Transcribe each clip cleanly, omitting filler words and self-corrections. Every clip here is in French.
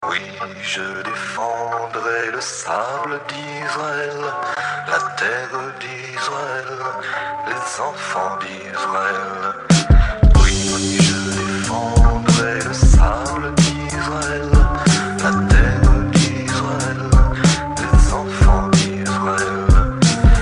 Oui, je défendrai le sable d'Israël, la terre d'Israël, les enfants d'Israël. Oui, je défendrai le sable d'Israël, la terre d'Israël, les enfants d'Israël.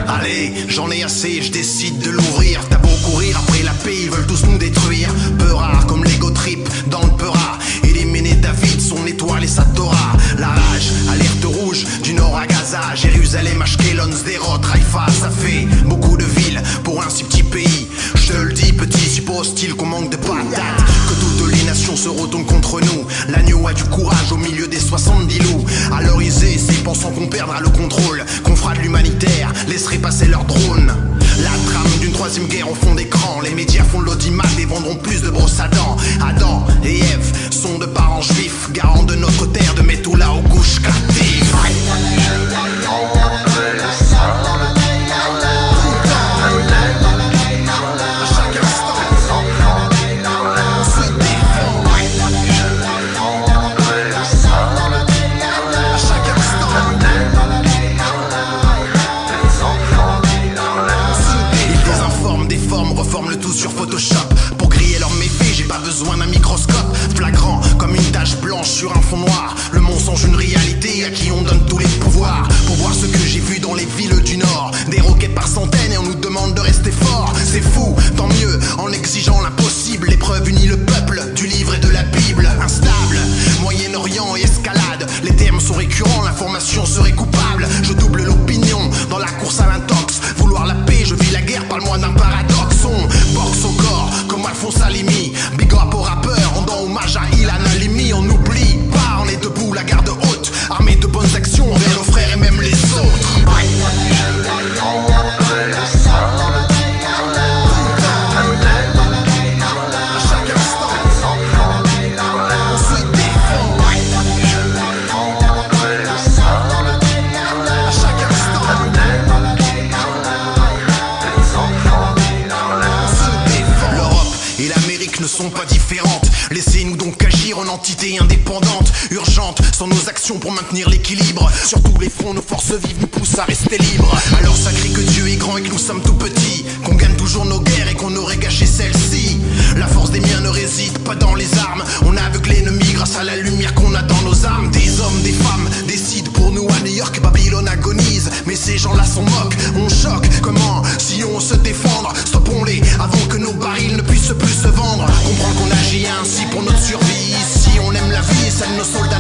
Allez, j'en ai assez, je décide de l'ouvrir. T'as beau courir après la paix, ils veulent tous nous détruire. Peu rare comme l'ego trip dans le Peura. Éliminer David, son étoile et sa Torah. La rage, alerte rouge, du nord à Gaza, Jérusalem, Ashkelon, Sderot, Haïfa. Ça fait beaucoup de villes pour un si petit pays. Je te le dis petit, si pas hostile qu'on manque de patates. Que toutes les nations se retournent contre nous. L'agneau a du courage au milieu des 70 loups. Alors ils essaient, pensant qu'on perdra le contrôle, qu'on fera de l'humanitaire, laisserait passer leurs drones. La trame d'une troisième guerre au fond d'écran. Les médias font de l'audimat et vendront plus de brosses à dents. Adam et Ève sont de parents juifs, garants de notre terre, de Methoula au Gush Katif. Sur Photoshop pour griller leurs méfaits, j'ai pas besoin d'un microscope flagrant comme une tache blanche sur un fond noir. Le mensonge, une réalité à qui on donne tous les pouvoirs. Pour voir ce que j'ai vu dans les villes du Nord, des roquettes par centaines et on nous demande de rester fort. C'est fou, tant mieux, en exigeant l'impossible. L'épreuve unit le peuple, du livre et de la Bible. Instable, Moyen-Orient et escalade, les termes sont récurrents, l'information serait coupable. Je double l'opinion dans la course à l'intox. Vouloir la paix, je vis la guerre, parle-moi d'un paradoxe. On boxe au corps comme Alphonse Alimi. Big up au rappeur, rendant hommage à Ilan Halimi. On n'oublie pas, on est debout, la garde haute, armée de bonnes actions envers nos frères et même les autres. Ne sont pas différentes. Laissez-nous donc agir en entité indépendante, urgente, sans nos actions pour maintenir l'équilibre. Sur tous les fronts, nos forces vives nous poussent à rester libres. Alors ça crie que Dieu est grand et que nous sommes tout petits, qu'on gagne toujours nos guerres et qu'on aurait gâché celle-ci. La force des miens ne réside pas dans les armes. On a aveuglé l'ennemi grâce à la lumière qu'on a dans nos armes. Des hommes, des femmes décident pour nous à New York. Babylone agonise, mais ces gens-là s'en moquent. On choque, comment si on se défendre? Stoppons-les avant que nos barils ne puissent plus se vendre. Comprendre qu'on agit ainsi pour notre survie. Si on aime la vie et celle de nos soldats